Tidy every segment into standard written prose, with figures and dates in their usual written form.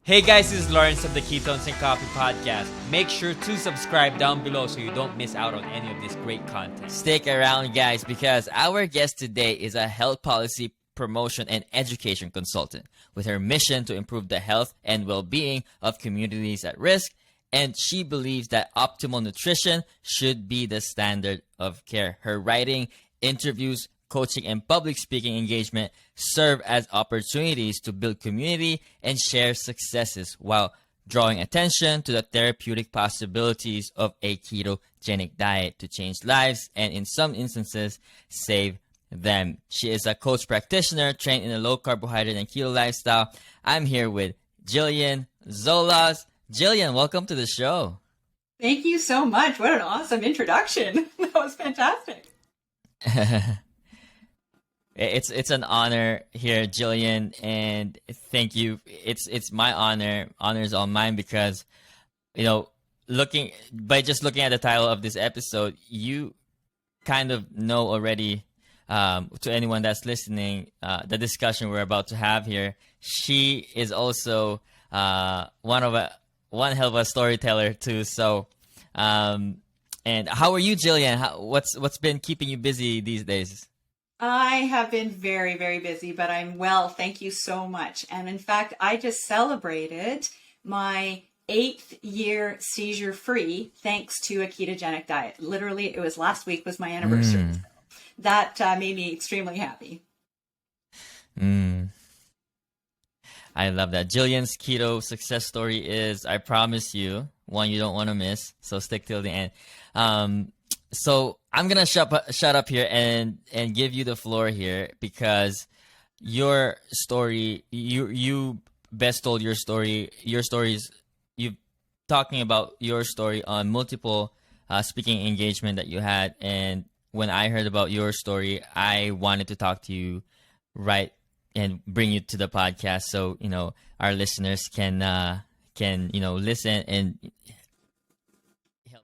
Hey guys, this is Lawrence of the Ketones and Coffee podcast. Make sure to subscribe down below so you don't miss out on any of this great content. Stick around, guys, because our guest today is a health policy promotion and education consultant with her mission to improve the health and well-being of communities at risk. And she believes that optimal nutrition should be the standard of care. Her writing, interviews, coaching, and public speaking engagement serve as opportunities to build community and share successes while drawing attention to the therapeutic possibilities of a ketogenic diet to change lives and, in some instances, save them. She is a coach practitioner trained in a low carbohydrate and keto lifestyle. I'm here with Gillian Szollos. Gillian, welcome to the show. Thank you so much. What an awesome introduction. That was fantastic. It's an honor here, Gillian, and thank you. It's my honor. Honor is all mine because, looking at the title of this episode, you kind of know already. To anyone that's listening, the discussion we're about to have here, she is also one hell of a storyteller too. So, and how are you, Gillian? What's been keeping you busy these days? I have been very, very busy, but I'm well. Thank you so much. And in fact, I just celebrated my 8th year seizure free thanks to a ketogenic diet. Literally, it was last week was my anniversary. So that made me extremely happy. I love that. Gillian's keto success story is, I promise you, one you don't want to miss. So stick till the end. So I'm gonna shut up here and give you the floor here because your story, you best told your story. Your stories, you talking about your story on multiple speaking engagement that you had, and when I heard about your story, I wanted to talk to you right and bring you to the podcast so our listeners can listen and help.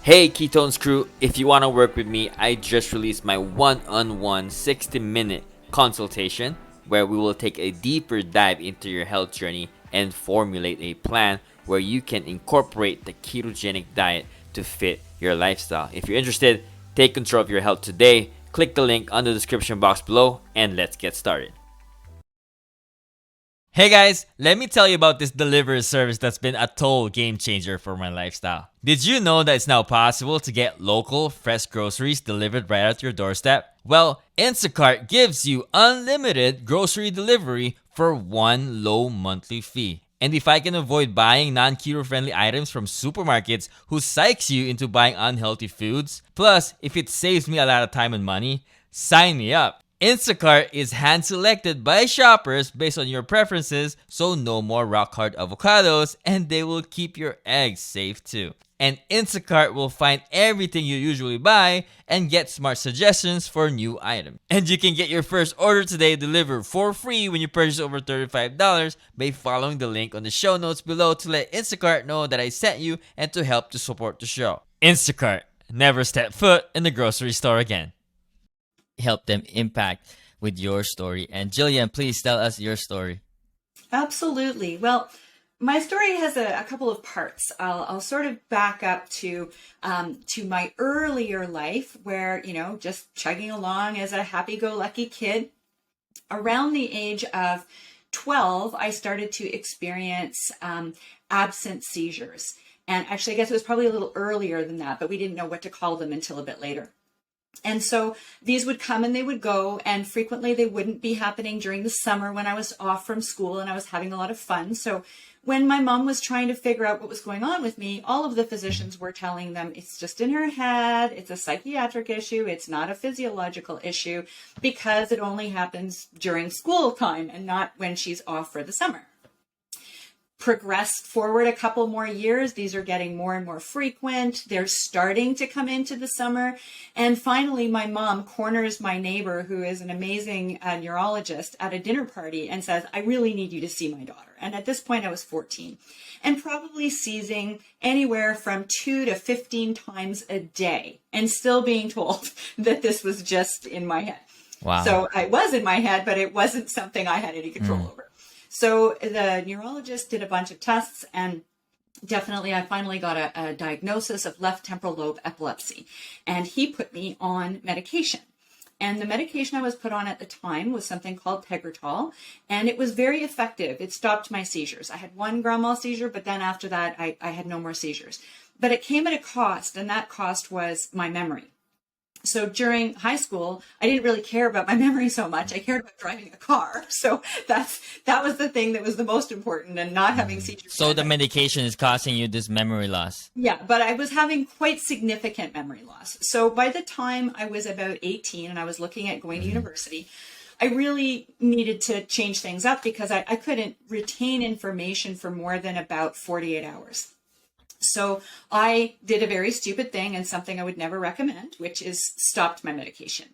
Hey Ketones Krew, if you want to work with me, I just released my one-on-one 60-minute consultation where we will take a deeper dive into your health journey and formulate a plan where you can incorporate the ketogenic diet to fit your lifestyle. If you're interested, take control of your health today. Click the link on the description box below and let's get started. Hey guys, let me tell you about this delivery service that's been a total game changer for my lifestyle. Did you know that it's now possible to get local, fresh groceries delivered right at your doorstep? Well, Instacart gives you unlimited grocery delivery for one low monthly fee. And if I can avoid buying non-keto friendly items from supermarkets who psychs you into buying unhealthy foods, plus if it saves me a lot of time and money, sign me up. Instacart is hand-selected by shoppers based on your preferences, so no more rock-hard avocados, and they will keep your eggs safe too. And Instacart will find everything you usually buy and get smart suggestions for new items. And you can get your first order today delivered for free when you purchase over $35 by following the link on the show notes below to let Instacart know that I sent you and to help to support the show. Instacart, never step foot in the grocery store again. Help them impact with your story. And Gillian, please tell us your story. Absolutely. Well, my story has a couple of parts. I'll sort of back up to my earlier life where, just chugging along as a happy-go-lucky kid. Around the age of 12, I started to experience absent seizures. And actually, I guess it was probably a little earlier than that, but we didn't know what to call them until a bit later. And so these would come and they would go, and frequently they wouldn't be happening during the summer when I was off from school and I was having a lot of fun. So when my mom was trying to figure out what was going on with me, all of the physicians were telling them it's just in her head, it's a psychiatric issue, it's not a physiological issue because it only happens during school time and not when she's off for the summer. Progressed forward a couple more years. These are getting more and more frequent. They're starting to come into the summer. And finally, my mom corners my neighbor, who is an amazing neurologist, at a dinner party and says, I really need you to see my daughter. And at this point, I was 14 and probably seizing anywhere from 2 to 15 times a day and still being told that this was just in my head. Wow. So I was in my head, but it wasn't something I had any control over. So the neurologist did a bunch of tests, and definitely I finally got a diagnosis of left temporal lobe epilepsy, and he put me on medication. And the medication I was put on at the time was something called Tegretol, and it was very effective. It stopped my seizures. I had one grand mal seizure, but then after that, I had no more seizures. But it came at a cost, and that cost was my memory. So during high school, I didn't really care about my memory so much. I cared about driving a car. So that was the thing that was the most important, and not having seizures. So the medication is causing you this memory loss. Yeah, but I was having quite significant memory loss. So by the time I was about 18 and I was looking at going to university, I really needed to change things up because I couldn't retain information for more than about 48 hours. So I did a very stupid thing, and something I would never recommend, which is stopped my medication.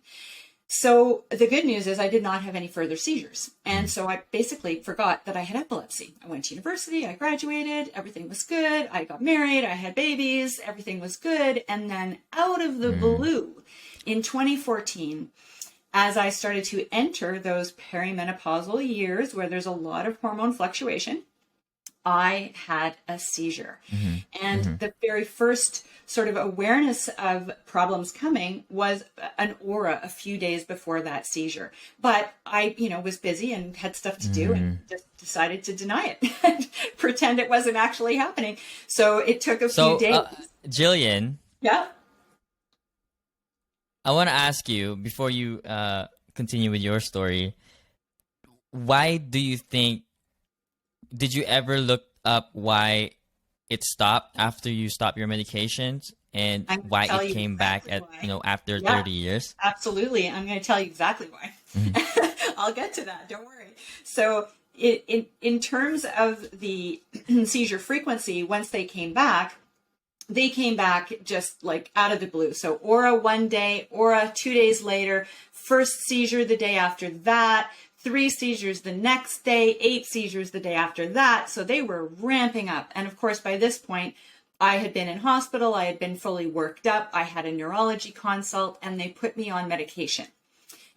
So the good news is I did not have any further seizures. And so I basically forgot that I had epilepsy. I went to university, I graduated, everything was good. I got married, I had babies, everything was good. And then out of the blue in 2014, as I started to enter those perimenopausal years where there's a lot of hormone fluctuation, I had a seizure. And the very first sort of awareness of problems coming was an aura a few days before that seizure. But I, was busy and had stuff to do and just decided to deny it and pretend it wasn't actually happening. So it took a few days. Gillian. Yeah. I want to ask you, before you continue with your story, why do you think, did you ever look up why it stopped after you stopped your medications, and why it came back after 30 years? Absolutely. I'm going to tell you exactly why. I'll get to that. Don't worry. So in terms of the seizure frequency, once they came back just like out of the blue. So aura one day, aura 2 days later, first seizure the day after that, 3 seizures the next day, 8 seizures the day after that. So they were ramping up. And of course, by this point, I had been in hospital. I had been fully worked up. I had a neurology consult, and they put me on medication.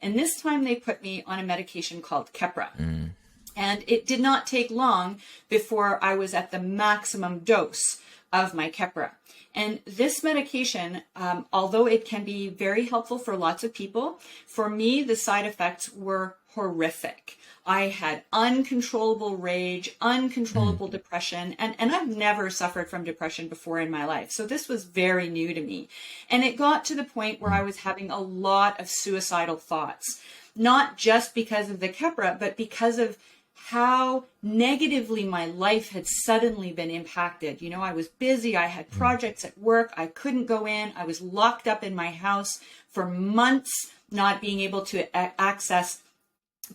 And this time they put me on a medication called Keppra. And it did not take long before I was at the maximum dose of my Keppra. And this medication, although it can be very helpful for lots of people, for me, the side effects were horrific. I had uncontrollable rage, uncontrollable depression, and I've never suffered from depression before in my life. So this was very new to me. And it got to the point where I was having a lot of suicidal thoughts, not just because of the Keppra, but because of how negatively my life had suddenly been impacted. I was busy. I had projects at work. I couldn't go in. I was locked up in my house for months, not being able to access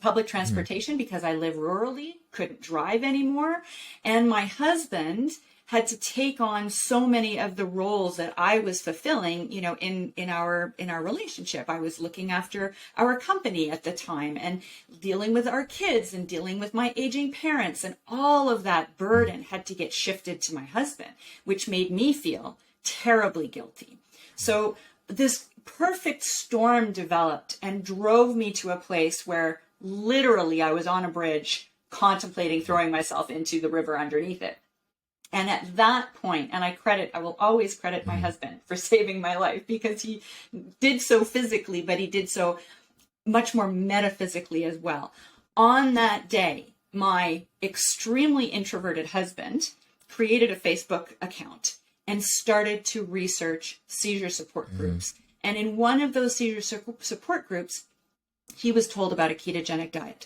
public transportation because I live rurally, couldn't drive anymore. And my husband had to take on so many of the roles that I was fulfilling, in our relationship. I was looking after our company at the time and dealing with our kids and dealing with my aging parents, and all of that burden had to get shifted to my husband, which made me feel terribly guilty. So this perfect storm developed and drove me to a place where literally I was on a bridge contemplating throwing myself into the river underneath it. And at that point, and I will always credit my husband for saving my life, because he did so physically, but he did so much more metaphysically as well. On that day, my extremely introverted husband created a Facebook account and started to research seizure support groups. And in one of those seizure support groups, he was told about a ketogenic diet.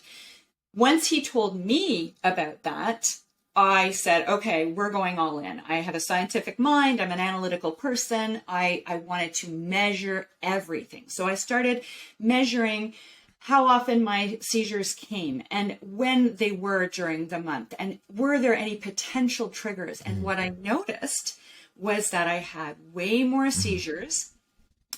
Once he told me about that, I said, okay, we're going all in. I have a scientific mind. I'm an analytical person. I wanted to measure everything. So I started measuring how often my seizures came and when they were during the month, and were there any potential triggers. And what I noticed was that I had way more seizures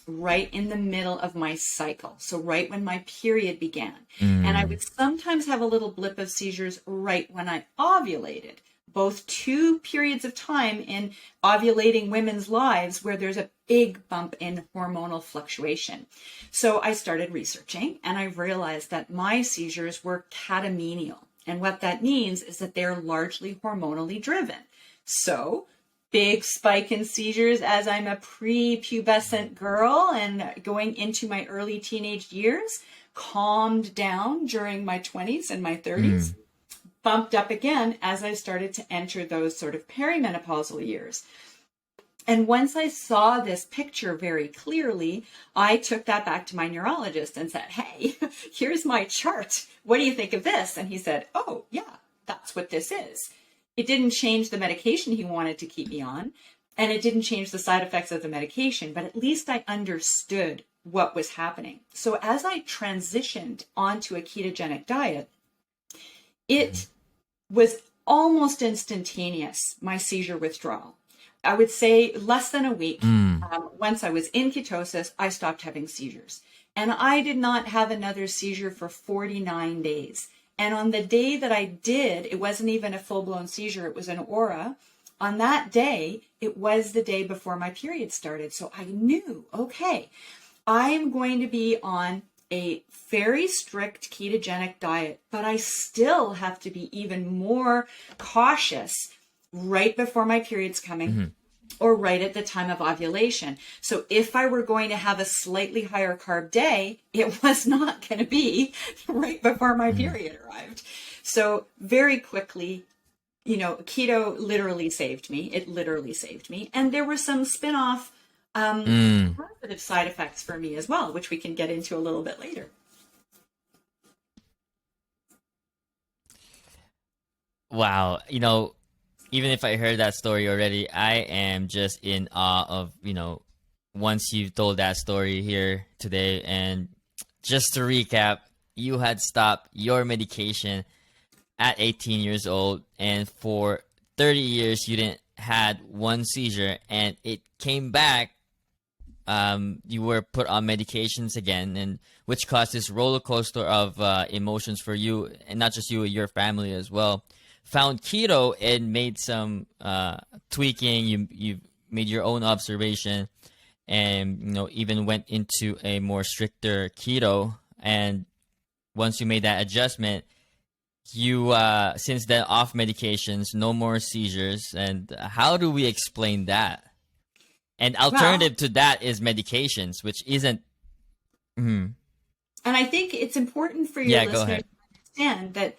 right in the middle of my cycle. So right when my period began. And I would sometimes have a little blip of seizures right when I ovulated. Both 2 periods of time in ovulating women's lives where there's a big bump in hormonal fluctuation. So I started researching, and I realized that my seizures were catamenial. And what that means is that they're largely hormonally driven. So big spike in seizures as I'm a prepubescent girl and going into my early teenage years, calmed down during my 20s and my 30s, bumped up again as I started to enter those sort of perimenopausal years. And once I saw this picture very clearly, I took that back to my neurologist and said, hey, here's my chart. What do you think of this? And he said, oh, yeah, that's what this is. It didn't change the medication he wanted to keep me on, and it didn't change the side effects of the medication, but at least I understood what was happening. So as I transitioned onto a ketogenic diet, it was almost instantaneous, my seizure withdrawal. I would say less than a week. Once I was in ketosis, I stopped having seizures. And I did not have another seizure for 49 days. And on the day that I did, it wasn't even a full-blown seizure, it was an aura. On that day, it was the day before my period started. So I knew, okay, I am going to be on a very strict ketogenic diet, but I still have to be even more cautious right before my period's coming or right at the time of ovulation. So if I were going to have a slightly higher carb day, it was not going to be right before my period arrived. So very quickly, keto literally saved me. It literally saved me. And there were some spin-off positive side effects for me as well, which we can get into a little bit later. Wow. Even if I heard that story already, I am just in awe of, once you've told that story here today. And just to recap, you had stopped your medication at 18 years old, and for 30 years you didn't had one seizure, and it came back. You were put on medications again, and which caused this roller coaster of emotions for you, and not just you, your family as well. Found keto and made some tweaking. You made your own observation, and even went into a more stricter keto. And once you made that adjustment, you since then off medications, no more seizures. And how do we explain that? And alternative to that is medications, which isn't. And I think it's important for your listeners to understand that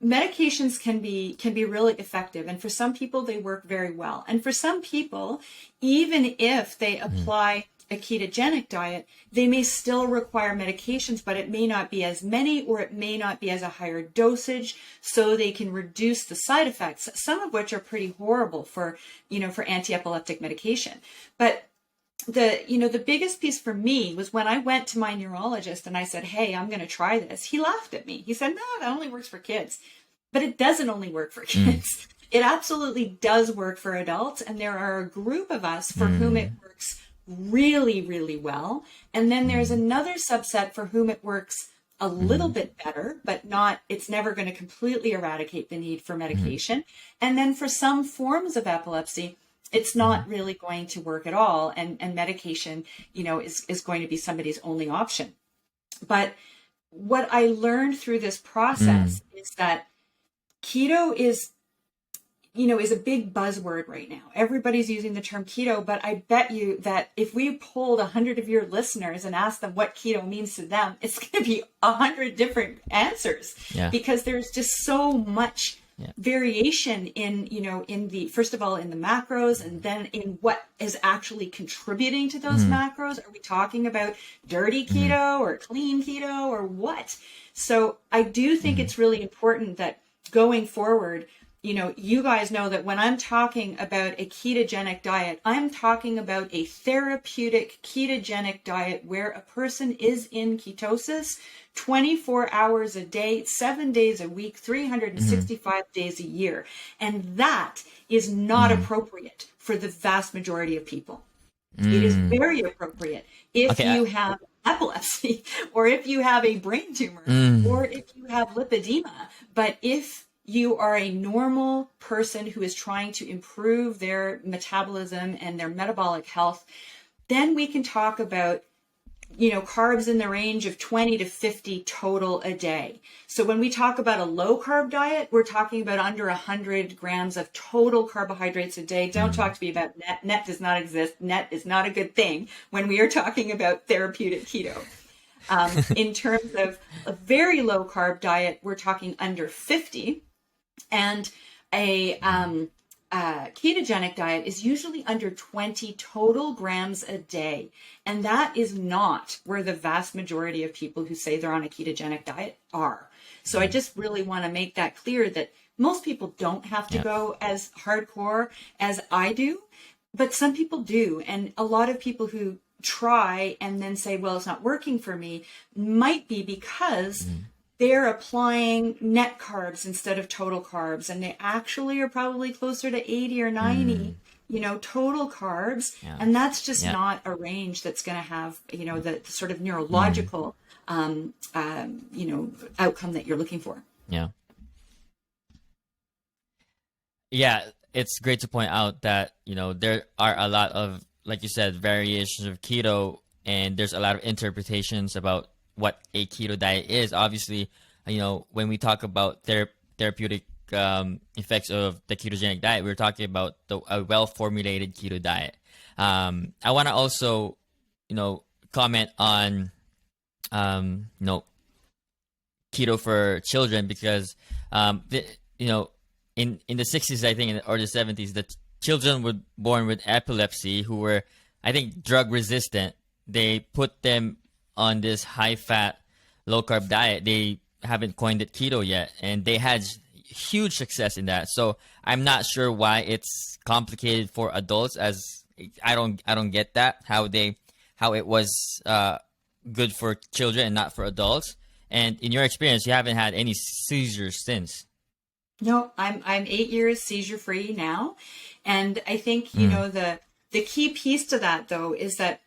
medications can be really effective, and for some people they work very well, and for some people, even if they apply a ketogenic diet, they may still require medications, but it may not be as many, or it may not be as a higher dosage, so they can reduce the side effects, some of which are pretty horrible for anti-epileptic medication. But the biggest piece for me was when I went to my neurologist and I said, hey, I'm going to try this. He laughed at me. He said, no, that only works for kids. But it doesn't only work for kids. It absolutely does work for adults. And there are a group of us for whom it works really, really well. And then there's another subset for whom it works a little bit better, but it's never going to completely eradicate the need for medication. And then for some forms of epilepsy, it's not really going to work at all. And medication, is going to be somebody's only option. But what I learned through this process is that keto is a big buzzword right now. Everybody's using the term keto, but I bet you that if we polled 100 of your listeners and asked them what keto means to them, it's going to be 100 different answers because there's just so much variation in the, first of all, in the macros, and then in what is actually contributing to those macros. Are we talking about dirty keto or clean keto or what? So I do think it's really important that going forward, you guys know that when I'm talking about a ketogenic diet, I'm talking about a therapeutic ketogenic diet where a person is in ketosis 24 hours a day, 7 days a week, 365 days a year. And that is not appropriate for the vast majority of people. It is very appropriate if you have epilepsy, or if you have a brain tumor, or if you have lipedema. But if you are a normal person who is trying to improve their metabolism and their metabolic health, then we can talk about carbs in the range of 20 to 50 total a day. So when we talk about a low carb diet, we're talking about under 100 grams of total carbohydrates a day. Don't talk to me about net. Net does not exist. Net is not a good thing when we are talking about therapeutic keto. In terms of a very low carb diet, we're talking under 50, and a ketogenic diet is usually under 20 total grams a day. And that is not where the vast majority of people who say they're on a ketogenic diet are. So I just really want to make that clear that most people don't have to go as hardcore as I do, but some people do. And a lot of people who try and then say, well, it's not working for me, might be because they're applying net carbs instead of total carbs, and they actually are probably closer to 80 or 90 total carbs, and that's just not a range that's going to have the sort of neurological outcome that you're looking for. Yeah, it's great to point out that there are a lot of, like you said, variations of keto, and there's a lot of interpretations about what a keto diet is. Obviously, when we talk about therapeutic effects of the ketogenic diet, we're talking about a well-formulated keto diet. I want to also, comment on, keto for children, because, in the 60s, I think, or the 70s, the children were born with epilepsy who were, I think, drug resistant. They put them on this high-fat, low-carb diet. They haven't coined it keto yet, and they had huge success in that. So I'm not sure why it's complicated for adults, as I don't get that, how it was good for children and not for adults. And in your experience, you haven't had any seizures since. No, I'm 8 years seizure free now, and I think the key piece to that, though, is that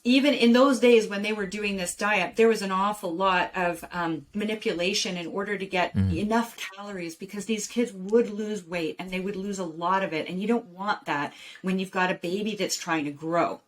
even in those days when they were doing this diet, there was an awful lot of manipulation in order to get enough calories, because these kids would lose weight and they would lose a lot of it. And you don't want that when you've got a baby that's trying to grow.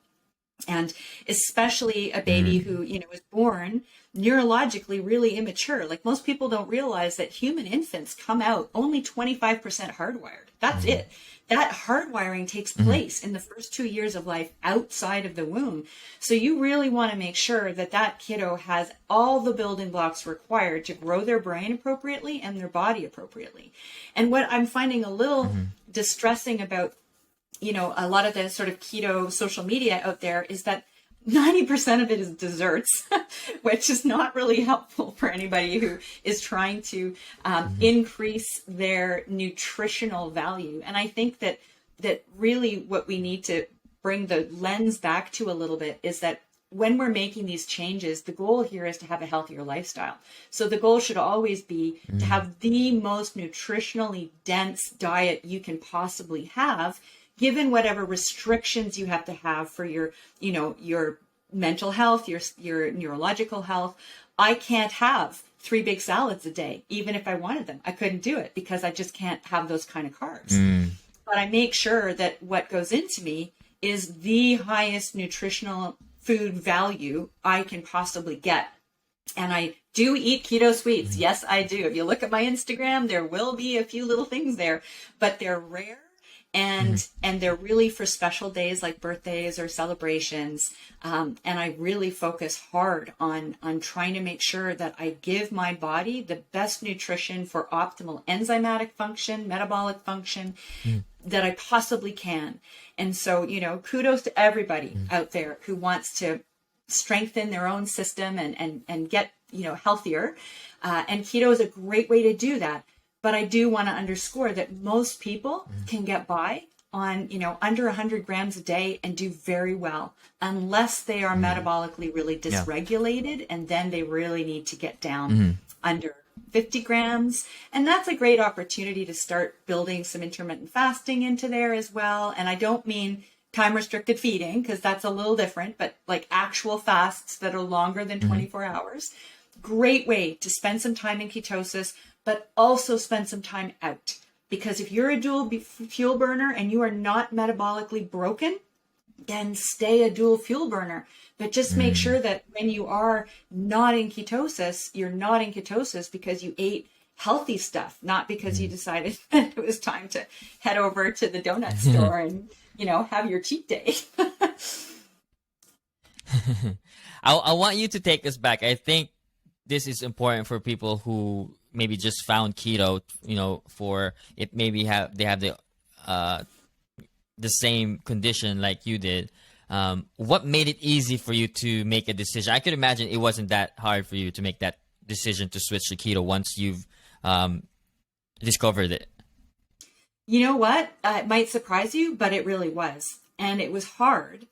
And especially a baby who, is born neurologically really immature. Like, most people don't realize that human infants come out only 25% hardwired. That's it. That hardwiring takes place in the first 2 years of life outside of the womb. So you really want to make sure that that kiddo has all the building blocks required to grow their brain appropriately and their body appropriately. And what I'm finding a little distressing about, a lot of the sort of keto social media out there is that 90% of it is desserts, which is not really helpful for anybody who is trying to increase their nutritional value. And I think that really what we need to bring the lens back to a little bit is that when we're making these changes, the goal here is to have a healthier lifestyle. So the goal should always be to have the most nutritionally dense diet you can possibly have, given whatever restrictions you have to have for your mental health, your neurological health. I can't have 3 big salads a day, even if I wanted them. I couldn't do it because I just can't have those kind of carbs. But I make sure that what goes into me is the highest nutritional food value I can possibly get. And I do eat keto sweets. Yes, I do. If you look at my Instagram, there will be a few little things there, but they're rare. And they're really for special days like birthdays or celebrations. And I really focus hard on trying to make sure that I give my body the best nutrition for optimal enzymatic function, metabolic function that I possibly can. And so, kudos to everybody out there who wants to strengthen their own system and get, healthier. And keto is a great way to do that. But I do want to underscore that most people can get by on, under 100 grams a day and do very well, unless they are metabolically really dysregulated, and then they really need to get down under 50 grams. And that's a great opportunity to start building some intermittent fasting into there as well. And I don't mean time restricted feeding, because that's a little different, but like actual fasts that are longer than 24 hours. Great way to spend some time in ketosis, but also spend some time out. Because if you're a dual fuel burner and you are not metabolically broken, then stay a dual fuel burner. But just make sure that when you are not in ketosis, you're not in ketosis because you ate healthy stuff, not because you decided that it was time to head over to the donut store and, have your cheat day. I want you to take us back. I think this is important for people who maybe just found keto, for it. Maybe they have the same condition like you did. What made it easy for you to make a decision? I could imagine it wasn't that hard for you to make that decision to switch to keto once you've discovered it. You know what? It might surprise you, but it really was. And it was hard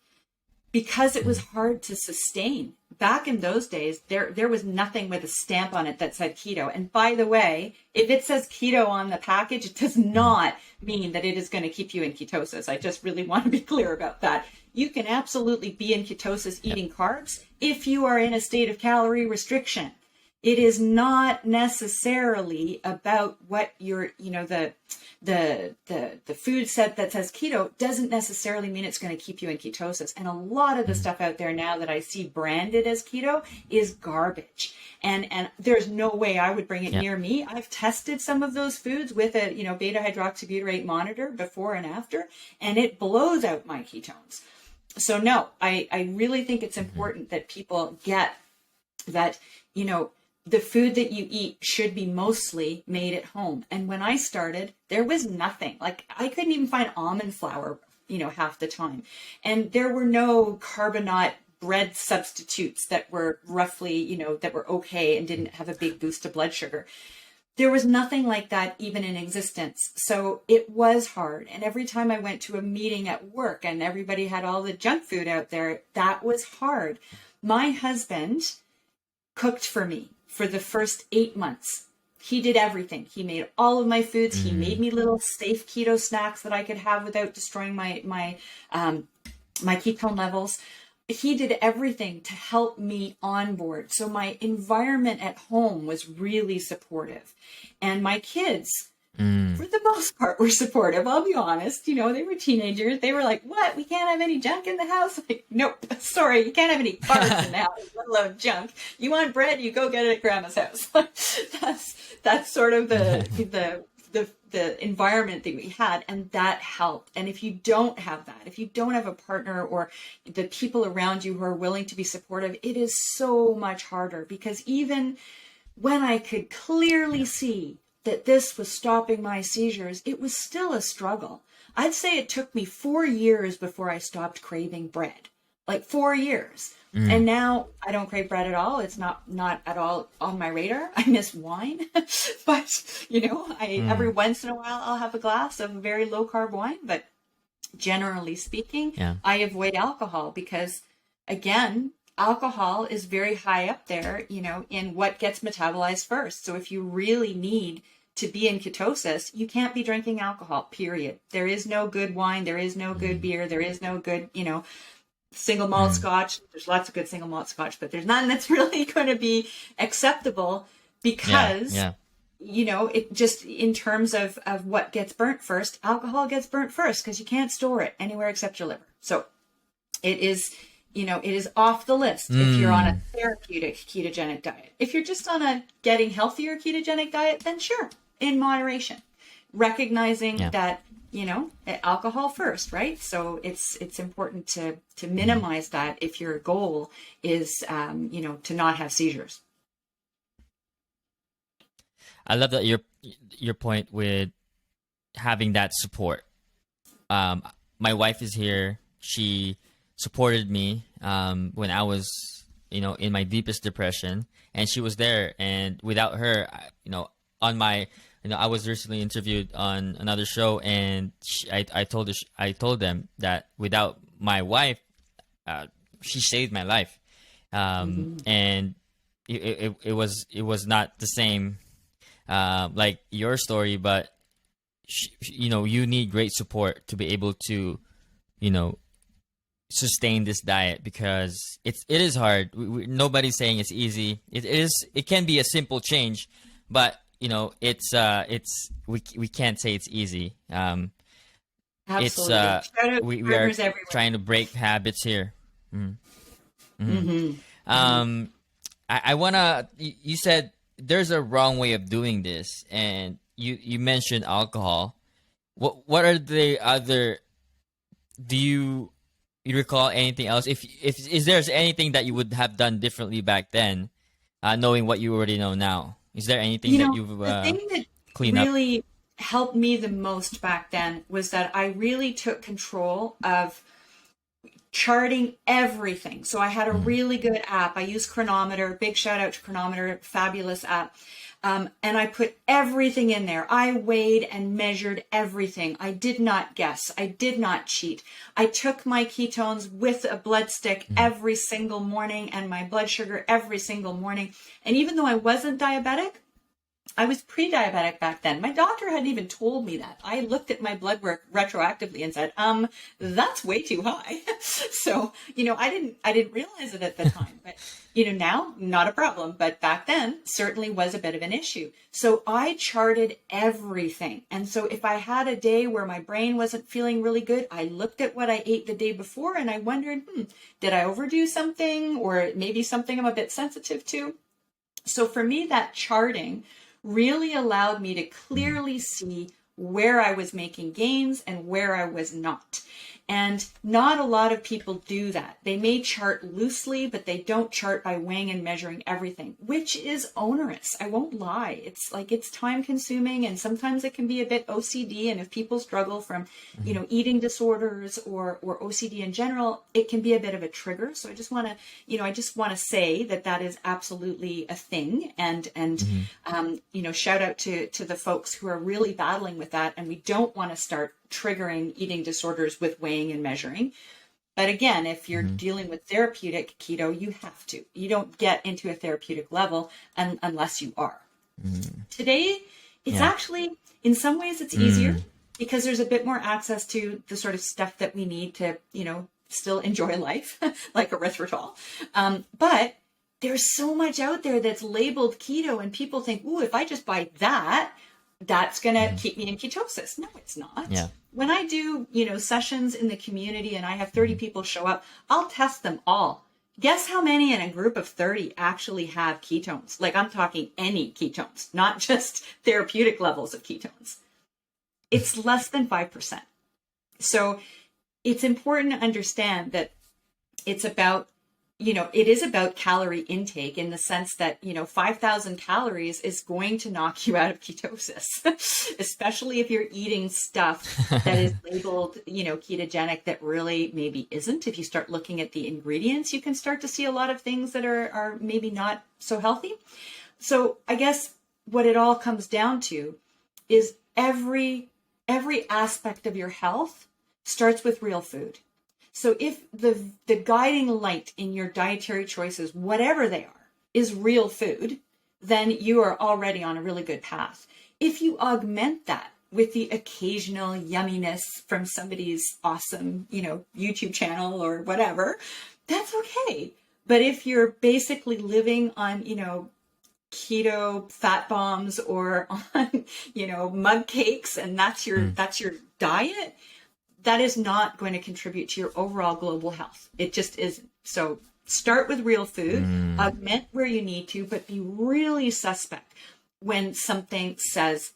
because it was hard to sustain. Back in those days, there was nothing with a stamp on it that said keto. And by the way, if it says keto on the package, it does not mean that it is going to keep you in ketosis. I just really want to be clear about that. You can absolutely be in ketosis eating carbs if you are in a state of calorie restriction. It is not necessarily about what your, the food set that says keto doesn't necessarily mean it's going to keep you in ketosis. And a lot of the stuff out there now that I see branded as keto is garbage. And there's no way I would bring it near me. I've tested some of those foods with a, beta hydroxybutyrate monitor before and after, and it blows out my ketones. So no, I really think it's important that people get that, the food that you eat should be mostly made at home. And when I started, there was nothing. Like, I couldn't even find almond flour, half the time. And there were no carbonate bread substitutes that were roughly, that were okay and didn't have a big boost to blood sugar. There was nothing like that even in existence. So it was hard. And every time I went to a meeting at work and everybody had all the junk food out there, that was hard. My husband cooked for me for the first 8 months. He did everything. He made all of my foods. He made me little safe keto snacks that I could have without destroying my ketone levels. He did everything to help me on board. So my environment at home was really supportive. And my kids, for the most part, were supportive. I'll be honest. They were teenagers. They were like, what? We can't have any junk in the house? Like, nope. Sorry, you can't have any carbs in the house, let alone junk. You want bread? You go get it at grandma's house. That's sort of the environment that we had, and that helped. And if you don't have that, if you don't have a partner or the people around you who are willing to be supportive, it is so much harder, because even when I could clearly see that this was stopping my seizures, it was still a struggle. I'd say it took me 4 years before I stopped craving bread. Like 4 years. And now I don't crave bread at all. It's not at all on my radar. I miss wine, but every once in a while I'll have a glass of very low carb wine. But generally speaking, I avoid alcohol because, again, alcohol is very high up there, in what gets metabolized first. So if you really need to be in ketosis, you can't be drinking alcohol, period. There is no good wine. There is no good beer. There is no good, single malt scotch. There's lots of good single malt scotch, but there's none that's really going to be acceptable because, it just, in terms of what gets burnt first, alcohol gets burnt first because you can't store it anywhere except your liver. So it is, it is off the list if you're on a therapeutic ketogenic diet. If you're just on a getting healthier ketogenic diet, then sure, in moderation, recognizing that, alcohol first, right? So it's important to minimize that if your goal is, to not have seizures. I love that your point with having that support. My wife is here. She supported me when I was, in my deepest depression, and she was there. And without her, I was recently interviewed on another show, and I told them that without my wife, she saved my life, and it was not the same like your story, but you need great support to be able to sustain this diet, because it is hard. Nobody's saying it's easy. It can be a simple change, but we can't say it's easy. It's Absolutely. Shout out we are partners everywhere. trying to break habits here. I wanna. You said there's a wrong way of doing this, and you mentioned alcohol. What are the other? Do you recall anything else? If is there's anything that you would have done differently back then, knowing what you already know now? Is there anything You that know, you've the thing that cleaned up? really helped me the most back then was that I really took control of charting everything. So I had a really good app. I use Chronometer. Big shout out to Chronometer, fabulous app. And I put everything in there. I weighed and measured everything. I did not guess. I did not cheat. I took my ketones with a blood stick every single morning and my blood sugar every single morning. And even though I wasn't diabetic, I was pre-diabetic back then. My doctor hadn't even told me that. I looked at my blood work retroactively and said, that's way too high. So, I didn't realize it at the time, but, now not a problem. But back then certainly was a bit of an issue. So I charted everything. And so if I had a day where my brain wasn't feeling really good, I looked at what I ate the day before and I wondered, did I overdo something or maybe something I'm a bit sensitive to? So for me, that charting really allowed me to clearly see where I was making gains and where I was not. And not a lot of people do that. They may chart loosely, but they don't chart by weighing and measuring everything, which is onerous. I won't lie. It's time consuming and sometimes it can be a bit OCD. And if people struggle from, eating disorders or OCD in general, it can be a bit of a trigger. So I just want to, say that is absolutely a thing. And shout out to the folks who are really battling with that. And we don't want to start triggering eating disorders with weighing and measuring. But again, if you're dealing with therapeutic keto, you have to. You don't get into a therapeutic level unless you are. Today, it's actually, in some ways, it's easier because there's a bit more access to the sort of stuff that we need to, still enjoy life, like erythritol. But there's so much out there that's labeled keto and people think, ooh, if I just buy that's going to keep me in ketosis. No, it's not. Yeah. When I do, sessions in the community and I have 30 people show up, I'll test them all. Guess how many in a group of 30 actually have ketones? Like I'm talking any ketones, not just therapeutic levels of ketones. It's less than 5%. So it's important to understand that it's about, it is about calorie intake in the sense that, 5,000 calories is going to knock you out of ketosis, especially if you're eating stuff that is labeled, ketogenic that really maybe isn't. If you start looking at the ingredients, you can start to see a lot of things that are maybe not so healthy. So I guess what it all comes down to is every aspect of your health starts with real food. So if the guiding light in your dietary choices, whatever they are, is real food, then you are already on a really good path. If you augment that with the occasional yumminess from somebody's awesome, YouTube channel or whatever, that's okay. But if you're basically living on, keto fat bombs or on, mug cakes and that's your diet, that is not going to contribute to your overall global health. It just isn't. So start with real food, augment where you need to, but be really suspect when something says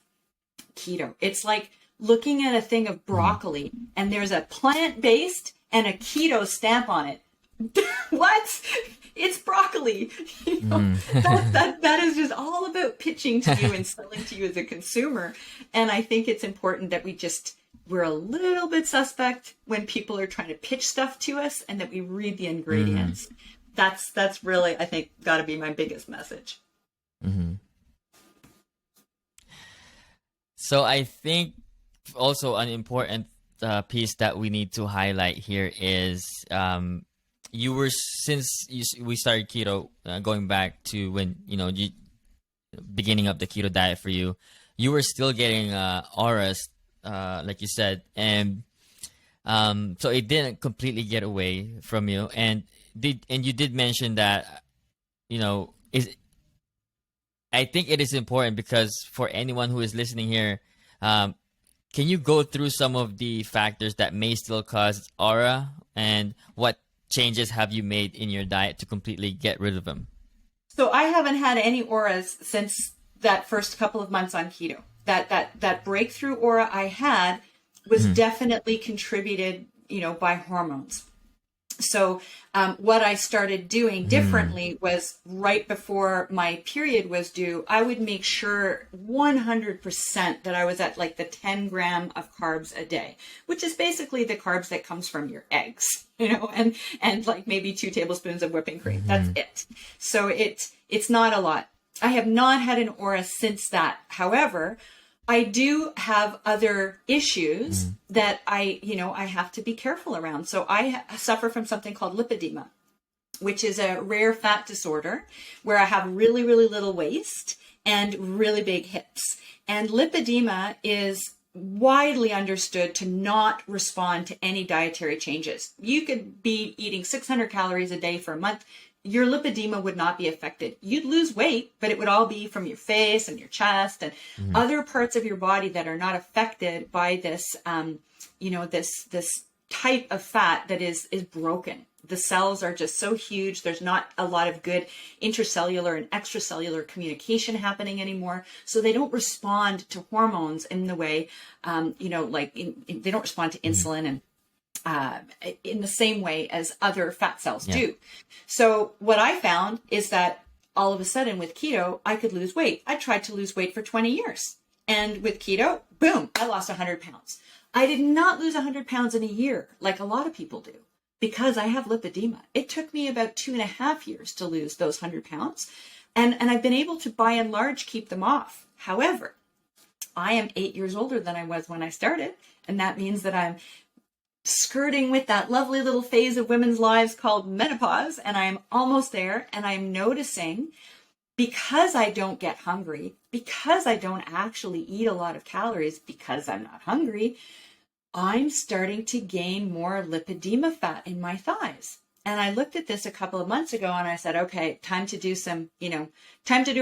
keto. It's like looking at a thing of broccoli and there's a plant-based and a keto stamp on it. What? It's broccoli. That is just all about pitching to you and selling to you as a consumer. And I think it's important that we're a little bit suspect when people are trying to pitch stuff to us and that we read the ingredients. That's really, I think, got to be my biggest message. So I think also an important piece that we need to highlight here is we started keto, going back to when, beginning of the keto diet for you, you were still getting auras, like you said, and so it didn't completely get away from you. And you did mention that, I think it is important because for anyone who is listening here, can you go through some of the factors that may still cause aura, and what changes have you made in your diet to completely get rid of them? So I haven't had any auras since that first couple of months on keto. That breakthrough aura I had was definitely contributed, by hormones. So what I started doing differently was right before my period was due, I would make sure 100% that I was at like the 10 gram of carbs a day, which is basically the carbs that comes from your eggs, and like maybe 2 tablespoons of whipping cream. That's it. So it's not a lot. I have not had an aura since that. However, I do have other issues that I have to be careful around. So I suffer from something called lipedema, which is a rare fat disorder where I have really, really little waist and really big hips. And lipedema is widely understood to not respond to any dietary changes. You could be eating 600 calories a day for a month. Your lipedema would not be affected. You'd lose weight, but it would all be from your face and your chest and other parts of your body that are not affected by this, this type of fat that is broken. The cells are just so huge. There's not a lot of good intracellular and extracellular communication happening anymore. So they don't respond to hormones in the way, they don't respond to insulin and in the same way as other fat cells do. So what I found is that all of a sudden with keto, I could lose weight. I tried to lose weight for 20 years. And with keto, boom, I lost 100 pounds. I did not lose 100 pounds in a year like a lot of people do because I have lipedema. It took me about 2.5 years to lose those 100 pounds. And I've been able to, by and large, keep them off. However, I am 8 years older than I was when I started. And that means that I'm skirting with that lovely little phase of women's lives called menopause, and I'm almost there, and I'm noticing, because I don't get hungry, because I don't actually eat a lot of calories, because I'm not hungry, I'm starting to gain more lipedema fat in my thighs. And I looked at this a couple of months ago and I said, okay, time to do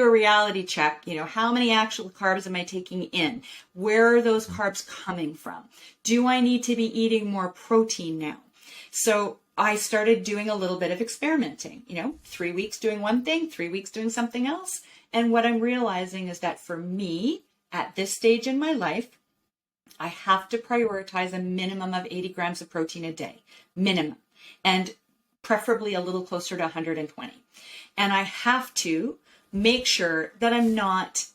a reality check. How many actual carbs am I taking in? Where are those carbs coming from? Do I need to be eating more protein now? So I started doing a little bit of experimenting, 3 weeks doing one thing, 3 weeks doing something else. And what I'm realizing is that for me, at this stage in my life, I have to prioritize a minimum of 80 grams of protein a day, minimum. And preferably a little closer to 120. And I have to make sure that I'm not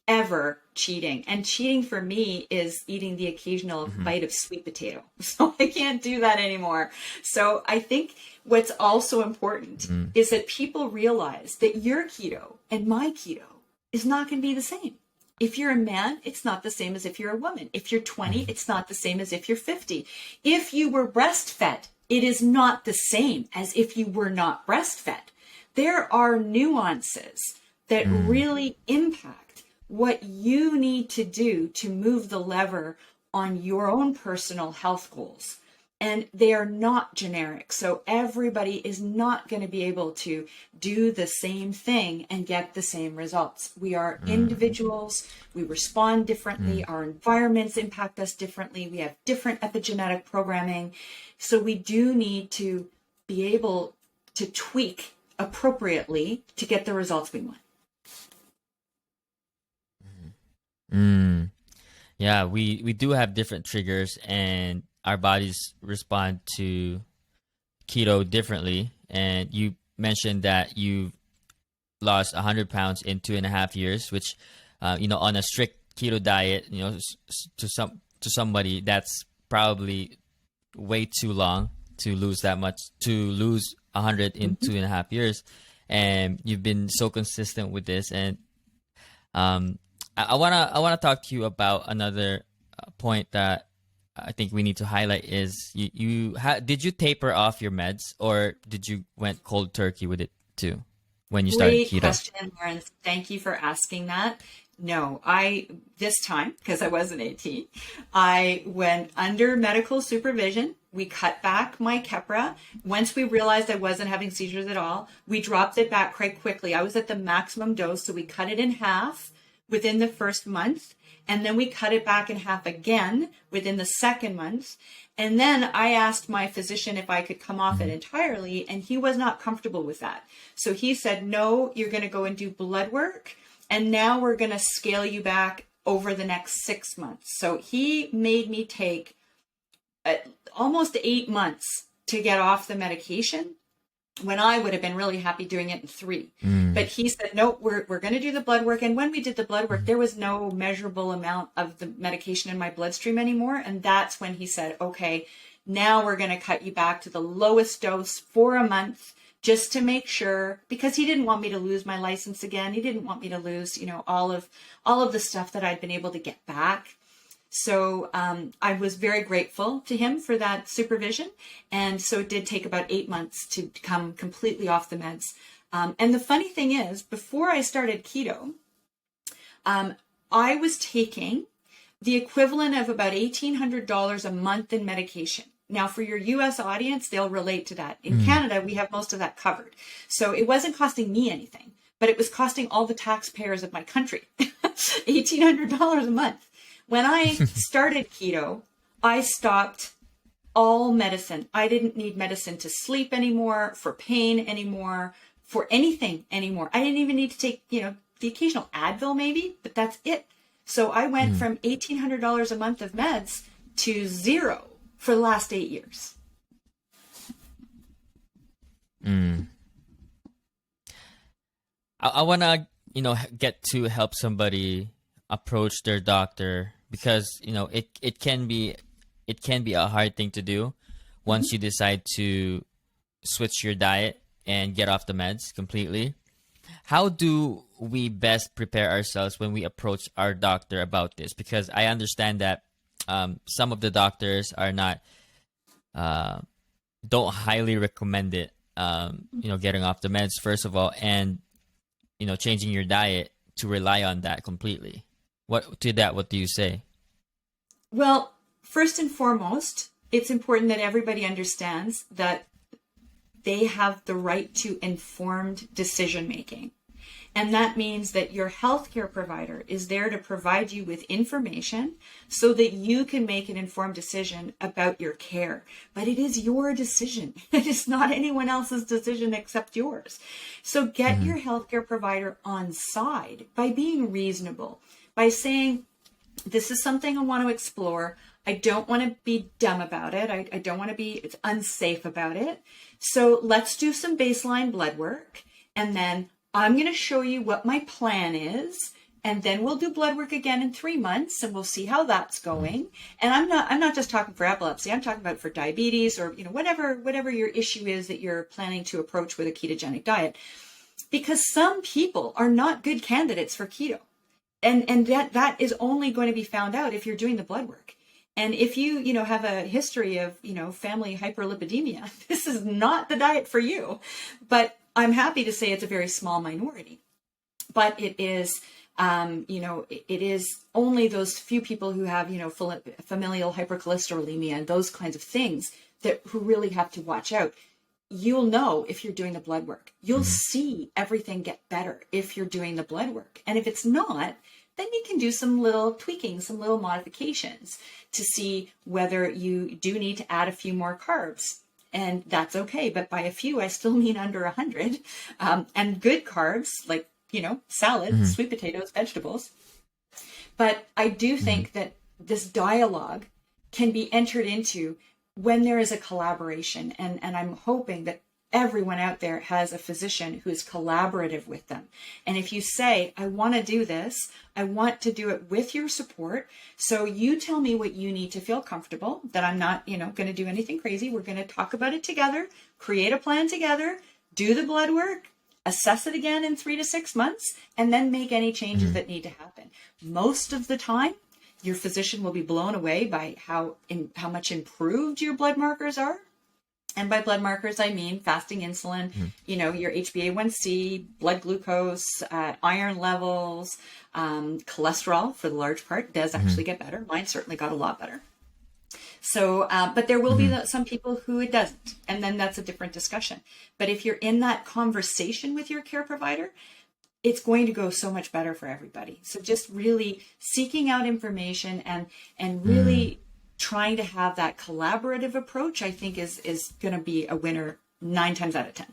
ever cheating. And cheating for me is eating the occasional bite of sweet potato. So I can't do that anymore. So I think what's also important is that people realize that your keto and my keto is not going to be the same. If you're a man, it's not the same as if you're a woman. If you're 20, it's not the same as if you're 50. If you were breastfed, it is not the same as if you were not breastfed. There are nuances that really impact what you need to do to move the lever on your own personal health goals. And they are not generic. So everybody is not going to be able to do the same thing and get the same results. We are individuals. We respond differently. Our environments impact us differently. We have different epigenetic programming. So we do need to be able to tweak appropriately to get the results we want. Yeah, we do have different triggers, and our bodies respond to keto differently. And you mentioned that you lost 100 pounds in 2.5 years, which, on a strict keto diet, to somebody, that's probably way too long to lose that much, to lose 100 in 2.5 years. And you've been so consistent with this. And I wanna talk to you about another point that I think we need to highlight is did you taper off your meds, or did you went cold turkey with it too when you started keto? Great question, Lauren. Thank you for asking that. No, this time, because I wasn't 18, I went under medical supervision. We cut back my Keppra. Once we realized I wasn't having seizures at all, we dropped it back quite quickly. I was at the maximum dose, so we cut it in half within the first month. And then we cut it back in half again within the second month. And then I asked my physician if I could come off it entirely, and he was not comfortable with that. So he said, no, you're going to go and do blood work. And now we're going to scale you back over the next 6 months. So he made me take almost 8 months to get off the medication, when I would have been really happy doing it in 3. But he said, no, we're going to do the blood work. And when we did the blood work, there was no measurable amount of the medication in my bloodstream anymore. And that's when he said, okay, now we're going to cut you back to the lowest dose for a month, just to make sure, because he didn't want me to lose my license again. He didn't want me to lose, all of the stuff that I'd been able to get back. So I was very grateful to him for that supervision. And so it did take about 8 months to come completely off the meds. And the funny thing is, before I started keto, I was taking the equivalent of about $1,800 a month in medication. Now, for your US audience, they'll relate to that. In Canada, we have most of that covered. So it wasn't costing me anything, but it was costing all the taxpayers of my country $1,800 a month. When I started keto, I stopped all medicine. I didn't need medicine to sleep anymore, for pain anymore, for anything anymore. I didn't even need to take, the occasional Advil maybe, but that's it. So I went from $1,800 a month of meds to 0 for the last 8 years. I want to, get to help somebody approach their doctor, because it can be a hard thing to do once you decide to switch your diet and get off the meds completely. How do we best prepare ourselves when we approach our doctor about this? Because I understand that some of the doctors are not don't highly recommend it, getting off the meds first of all, and changing your diet to rely on that completely. What do you say? Well, first and foremost, it's important that everybody understands that they have the right to informed decision making. And that means that your healthcare provider is there to provide you with information so that you can make an informed decision about your care. But it is your decision. It is not anyone else's decision except yours. So get your healthcare provider on side by being reasonable, by saying, this is something I want to explore. I don't want to be dumb about it. I don't want to be unsafe about it. So let's do some baseline blood work. And then I'm going to show you what my plan is. And then we'll do blood work again in 3 months, and we'll see how that's going. And I'm not just talking for epilepsy. I'm talking about for diabetes, or, whatever your issue is that you're planning to approach with a ketogenic diet, because some people are not good candidates for keto. And that is only going to be found out if you're doing the blood work. And if you, have a history of, family hyperlipidemia, this is not the diet for you. But I'm happy to say it's a very small minority. But it is, it is only those few people who have, familial hypercholesterolemia and those kinds of things who really have to watch out. You'll know if you're doing the blood work. You'll see everything get better if you're doing the blood work. And if it's not, then you can do some little tweaking, some little modifications to see whether you do need to add a few more carbs. And that's okay. But by a few, I still mean under 100. And good carbs, like, salad, sweet potatoes, vegetables. But I do think that this dialogue can be entered into when there is a collaboration. And I'm hoping that everyone out there has a physician who is collaborative with them. And if you say, I want to do this, I want to do it with your support. So you tell me what you need to feel comfortable, that I'm not, going to do anything crazy. We're going to talk about it together, create a plan together, do the blood work, assess it again in 3 to 6 months, and then make any changes that need to happen. Most of the time, your physician will be blown away by how much improved your blood markers are. And by blood markers, I mean fasting insulin, your HbA1c, blood glucose, iron levels, cholesterol, for the large part, does actually get better. Mine certainly got a lot better. So, but there will be some people who it doesn't. And then that's a different discussion. But if you're in that conversation with your care provider, it's going to go so much better for everybody. So just really seeking out information and really trying to have that collaborative approach, I think is going to be a winner 9 times out of 10.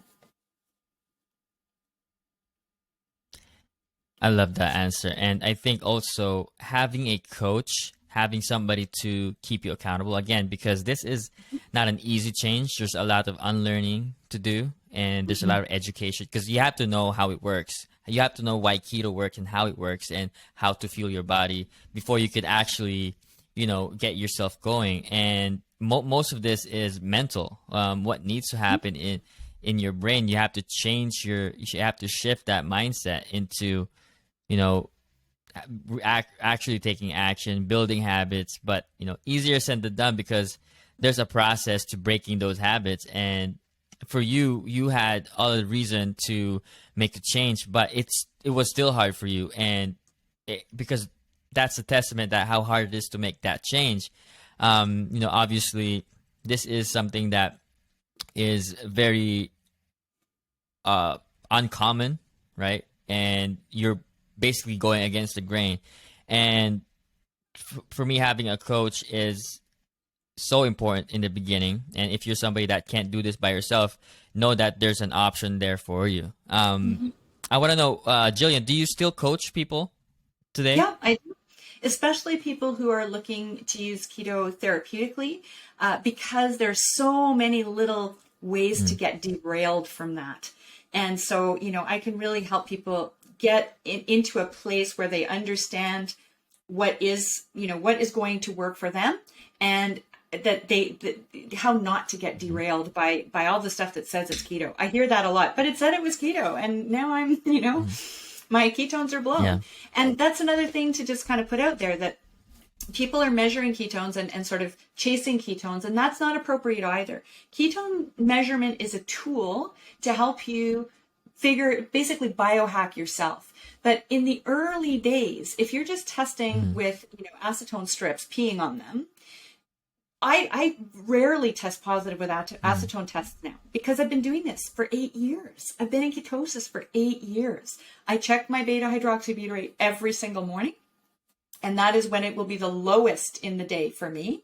I love that answer. And I think also having a coach, having somebody to keep you accountable, again, because this is not an easy change. There's a lot of unlearning to do, and there's a lot of education, because you have to know how it works. You have to know why keto works and how it works and how to fuel your body before you could actually, get yourself going. And most of this is mental. What needs to happen in your brain, you have to you have to shift that mindset into, actually taking action, building habits. But easier said than done, because there's a process to breaking those habits. And for you had all the reason to make a change, but it was still hard for you, and because that's a testament that how hard it is to make that change. Obviously this is something that is very uncommon, right? And you're basically going against the grain. And for me, having a coach is so important in the beginning. And if you're somebody that can't do this by yourself, know that there's an option there for you. I want to know, Gillian, do you still coach people today? Yeah, I do. Especially people who are looking to use keto therapeutically, because there's so many little ways to get derailed from that. And so, I can really help people get into a place where they understand what is going to work for them, and that how not to get derailed by all the stuff that says it's keto. I hear that a lot, but it said it was keto, and now I'm, my ketones are blown. Yeah. And that's another thing to just kind of put out there, that people are measuring ketones and sort of chasing ketones, and that's not appropriate either. Ketone measurement is a tool to help you basically biohack yourself. But in the early days, if you're just testing with, acetone strips, peeing on them, I rarely test positive with acetone tests now, because I've been doing this for 8 years. I've been in ketosis for 8 years. I check my beta hydroxybutyrate every single morning, and that is when it will be the lowest in the day for me.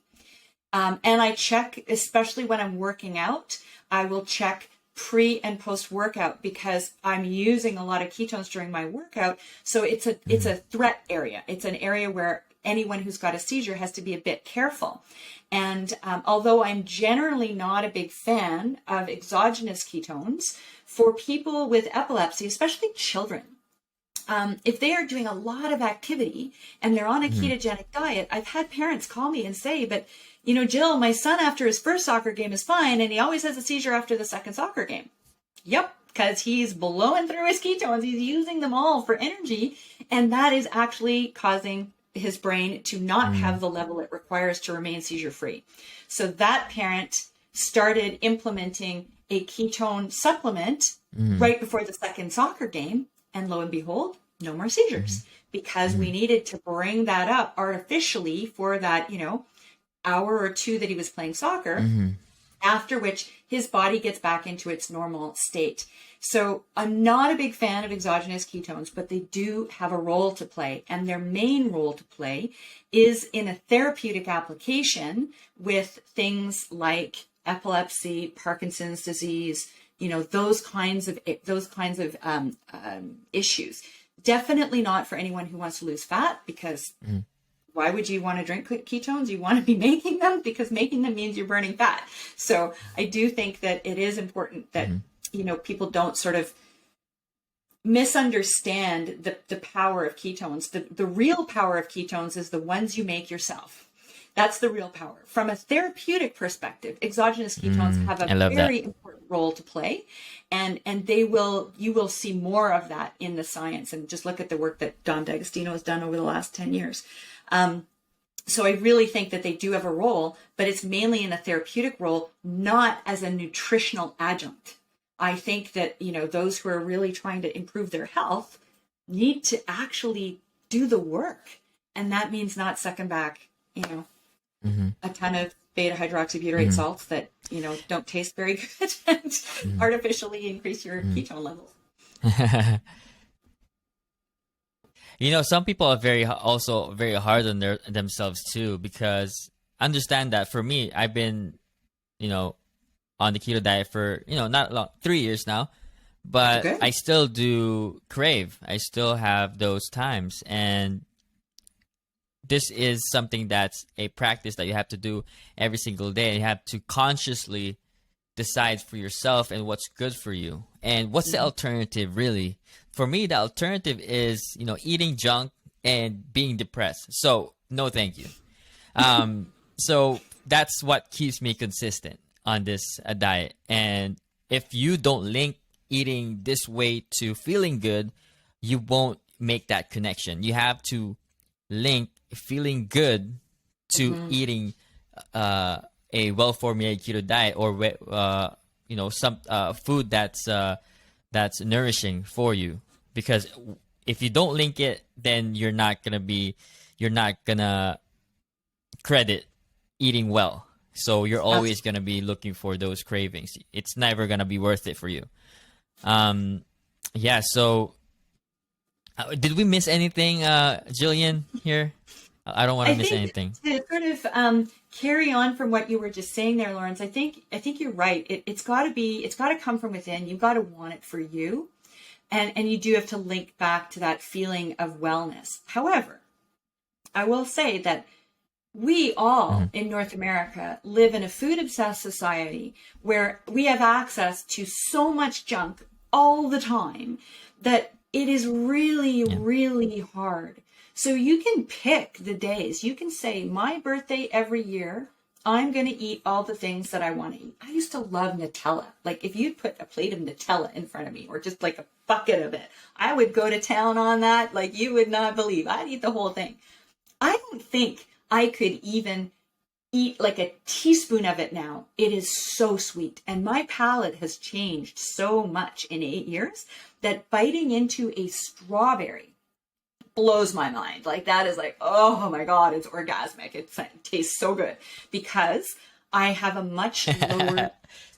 And I check, especially when I'm working out, I will check pre and post workout, because I'm using a lot of ketones during my workout. So it's a threat area. It's an area where anyone who's got a seizure has to be a bit careful. And although I'm generally not a big fan of exogenous ketones, for people with epilepsy, especially children, if they are doing a lot of activity and they're on a ketogenic diet, I've had parents call me and say, but Jill, my son after his first soccer game is fine, and he always has a seizure after the second soccer game. Yep, because he's blowing through his ketones. He's using them all for energy, and that is actually causing his brain to not have the level it requires to remain seizure free. So that parent started implementing a ketone supplement right before the second soccer game, and lo and behold, no more seizures, because we needed to bring that up artificially for that, hour or two that he was playing soccer, after which his body gets back into its normal state. So I'm not a big fan of exogenous ketones, but they do have a role to play. And their main role to play is in a therapeutic application with things like epilepsy, Parkinson's disease, those kinds of issues. Definitely not for anyone who wants to lose fat, because why would you want to drink ketones? You want to be making them, because making them means you're burning fat. So I do think that it is important that, people don't sort of misunderstand the power of ketones. The real power of ketones is the ones you make yourself. That's the real power. From a therapeutic perspective, exogenous ketones have a very important role to play, and you will see more of that in the science. And just look at the work that Don D'Agostino has done over the last 10 years. So I really think that they do have a role, but it's mainly in a therapeutic role, not as a nutritional adjunct. I think that, those who are really trying to improve their health need to actually do the work. And that means not sucking back, a ton of beta hydroxybutyrate salts that, don't taste very good and artificially increase your ketone levels. You know, some people are also very hard on themselves too, because understand that for me, I've been, you know, on the keto diet for, you know, not long, 3 years now, but Okay. I still do crave. I still have those times. And this is something that's a practice that you have to do every single day. You have to consciously decide for yourself and what's good for you. And what's the alternative, really? For me, the alternative is, you know, eating junk and being depressed. So no, thank you. So that's what keeps me consistent on this diet. And if you don't link eating this way to feeling good, you won't make that connection. You have to link feeling good to eating a well-formulated keto diet, or you know, some food that's nourishing for you. Because if you don't link it, then you're not gonna credit eating well. So you're always gonna be looking for those cravings. It's never gonna be worth it for you. Yeah. So did we miss anything, Gillian, here? I don't want to miss anything. To sort of carry on from what you were just saying there, Lawrence, I think you're right. It's got to come from within. You've got to want it for you, and you do have to link back to that feeling of wellness. However, I will say that we all in North America live in a food obsessed society where we have access to so much junk all the time that it is really, really hard. So you can pick the days. You can say, my birthday every year, I'm going to eat all the things that I want to eat. I used to love Nutella. Like if you'd put a plate of Nutella in front of me, or just like a bucket of it, I would go to town on that. Like you would not believe. I'd eat the whole thing. I don't think I could even eat like a teaspoon of it now. It is so sweet. And my palate has changed so much in 8 years that biting into a strawberry blows my mind. Like that is like, oh my God, it's orgasmic. It tastes so good because I have a much lower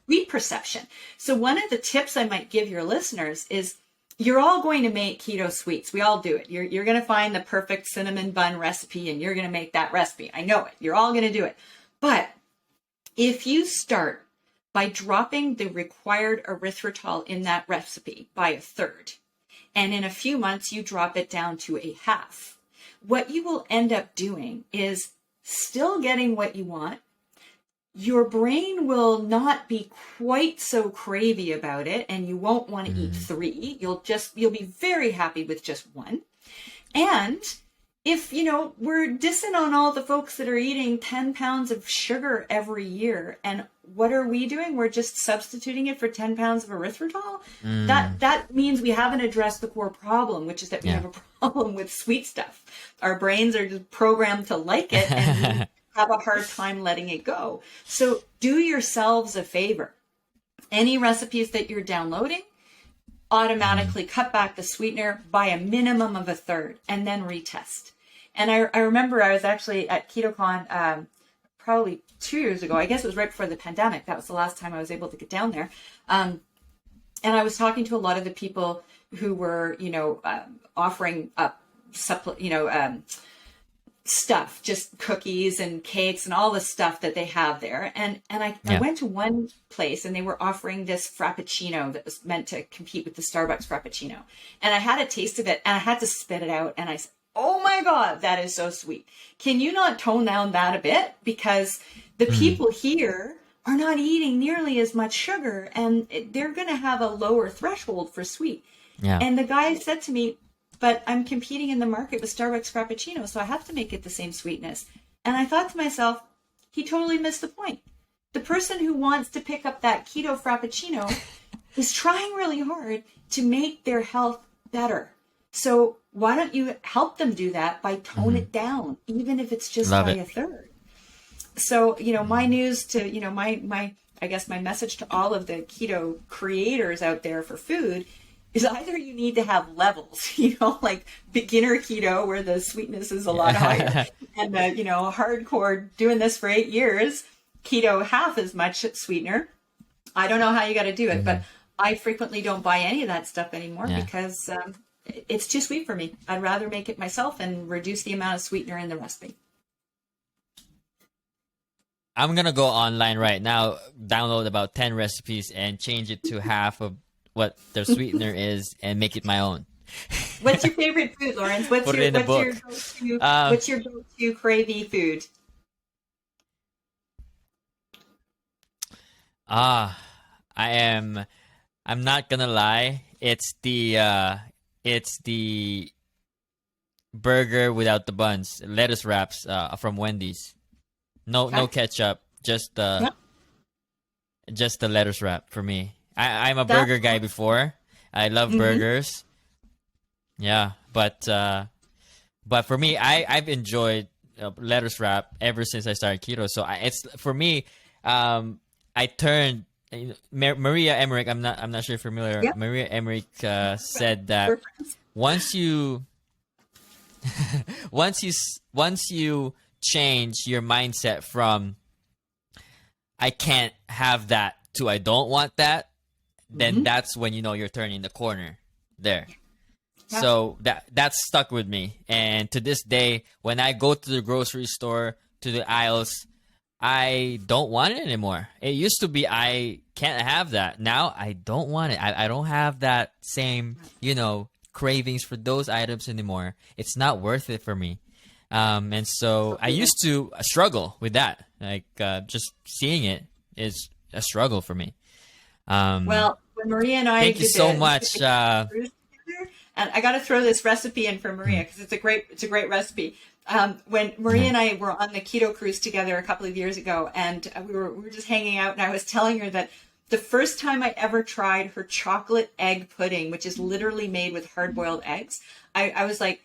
sweet perception. So one of the tips I might give your listeners is you're all going to make keto sweets. We all do it. You're going to find the perfect cinnamon bun recipe and you're going to make that recipe. I know it. You're all going to do it. But if you start by dropping the required erythritol in that recipe by a third, and in a few months you drop it down to a half, what you will end up doing is still getting what you want. Your brain will not be quite so cravey about it, and you won't want to eat 3. You'll be very happy with just 1. And if, you know, we're dissing on all the folks that are eating 10 pounds of sugar every year, and what are we doing? We're just substituting it for 10 pounds of erythritol. That means we haven't addressed the core problem, which is that we have a problem with sweet stuff. Our brains are just programmed to like it and we have a hard time letting it go. So do yourselves a favor. Any recipes that you're downloading, automatically cut back the sweetener by a minimum of a third and then retest. And I remember I was actually at KetoCon probably 2 years ago. I guess it was right before the pandemic. That was the last time I was able to get down there. And I was talking to a lot of the people who were, you know, offering up, stuff, just cookies and cakes and all the stuff that they have there. And I went to one place and they were offering this Frappuccino that was meant to compete with the Starbucks Frappuccino. And I had a taste of it and I had to spit it out. And I said, oh my God, that is so sweet. Can you not tone down that a bit? Because the people here are not eating nearly as much sugar and they're going to have a lower threshold for sweet. Yeah. And the guy said to me, but I'm competing in the market with Starbucks Frappuccino, so I have to make it the same sweetness. And I thought to myself, he totally missed the point. The person who wants to pick up that keto Frappuccino is trying really hard to make their health better. So why don't you help them do that by tone it down, even if it's just by a third? So, you know, my news to, you know, my I guess my message to all of the keto creators out there for food is either you need to have levels, you know, like beginner keto where the sweetness is a lot higher, and the, you know, hardcore doing this for 8 years, keto half as much sweetener. I don't know how you got to do it, but I frequently don't buy any of that stuff anymore because it's too sweet for me. I'd rather make it myself and reduce the amount of sweetener in the recipe. I'm gonna go online right now, download about 10 recipes, and change it to half of what their sweetener is, and make it my own. What's your favorite food, Lawrence? What's Put it your in the book. what's your go-to cravey food? I'm not gonna lie. It's the burger without the buns, lettuce wraps from Wendy's. No ketchup, just the lettuce wrap for me. I'm a burger guy before. I love burgers. Yeah, but for me, I've enjoyed lettuce wrap ever since I started keto. So it's for me. I turned Maria Emmerich. I'm not sure if you're familiar. Yep. Maria Emmerich said that once you change your mindset from I can't have that to I don't want that, then that's when you know you're turning the corner there. Yeah. So that stuck with me, and to this day, when I go to the grocery store, to the aisles, I don't want it anymore. It used to be I can't have that. Now I don't want it. I don't have that same, cravings for those items anymore. It's not worth it for me. And so I used to struggle with that. Like just seeing it is a struggle for me. Well, when Maria and I thank you so much. And I got to throw this recipe in for Maria because it's a great recipe. When Maria and I were on the keto cruise together a couple of years ago, and we were just hanging out, and I was telling her that the first time I ever tried her chocolate egg pudding, which is literally made with hard-boiled eggs, I was like,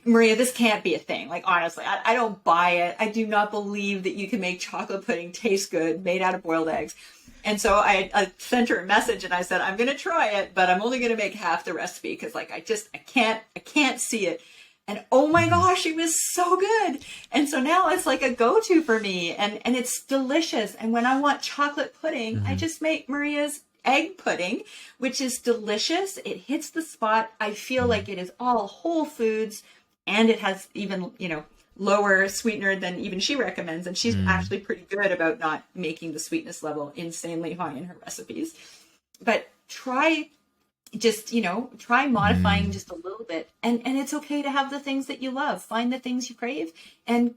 Maria, this can't be a thing. Like, honestly, I don't buy it. I do not believe that you can make chocolate pudding taste good made out of boiled eggs. And so I sent her a message and I said, I'm going to try it, but I'm only going to make half the recipe because like, I can't see it. And oh my gosh, it was so good. And so now it's like a go-to for me, and it's delicious. And when I want chocolate pudding, I just make Maria's egg pudding, which is delicious. It hits the spot. I feel like it is all whole foods, and it has even, lower sweetener than even she recommends. And she's actually pretty good about not making the sweetness level insanely high in her recipes. But try modifying just a little bit. And it's okay to have the things that you love. Find the things you crave and,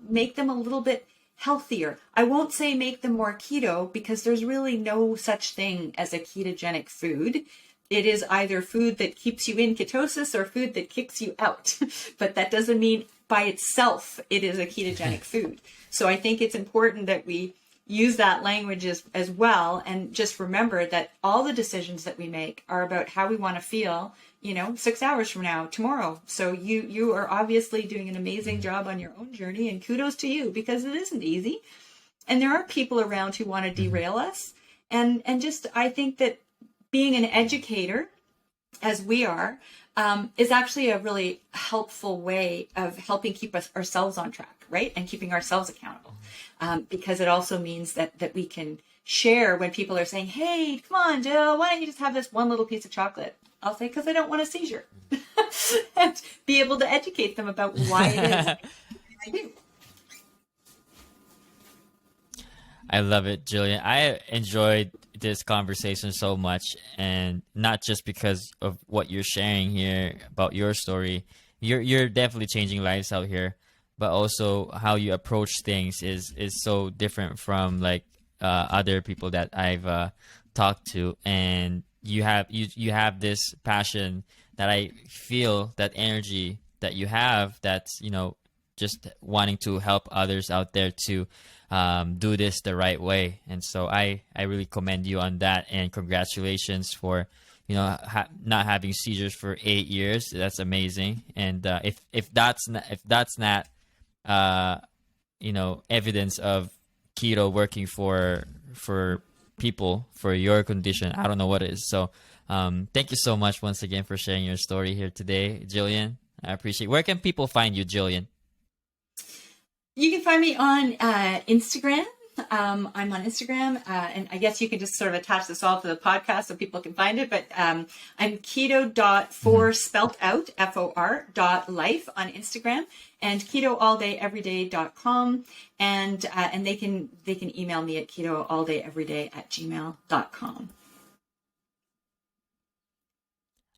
make them a little bit healthier. I won't say make them more keto because there's really no such thing as a ketogenic food. It is either food that keeps you in ketosis or food that kicks you out. But that doesn't mean by itself it is a ketogenic food. So I think it's important that we use that language as well, and just remember that all the decisions that we make are about how we want to feel, 6 hours from now, tomorrow. So you are obviously doing an amazing job on your own journey, and kudos to you because it isn't easy. And there are people around who want to derail us. And just, I think that being an educator, as we are, is actually a really helpful way of helping keep ourselves on track, right? And keeping ourselves accountable. Because it also means that we can share when people are saying, hey, come on, Jill, why don't you just have this one little piece of chocolate? I'll say, because I don't want a seizure. And be able to educate them about why it is I do. I love it, Gillian. I enjoyed this conversation so much, and not just because of what you're sharing here about your story. You're definitely changing lives out here, but also how you approach things is so different from like other people that I've talked to, and you have this passion that I feel, that energy that you have, that's just wanting to help others out there to do this the right way. And so I really commend you on that, and congratulations for not having seizures for 8 years. That's amazing. And if that's not evidence of keto working for people, for your condition, I don't know what is. So thank you so much once again for sharing your story here today, Gillian. I appreciate it. Where can people find you, Gillian? You can find me on Instagram I'm on Instagram, and I guess you can just sort of attach this all to the podcast so people can find it. But I'm keto.for spelt out FOR.life on Instagram, and ketoalldayeveryday.com, and they can email me at ketoalldayeveryday@gmail.com.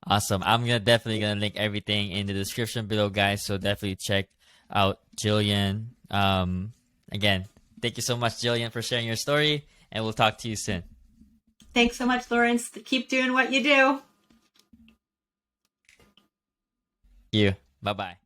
Awesome. I'm definitely gonna link everything in the description below, guys. So definitely check out Gillian. Again, thank you so much, Gillian, for sharing your story, and we'll talk to you soon. Thanks so much, Lawrence. Keep doing what you do. You. Bye bye.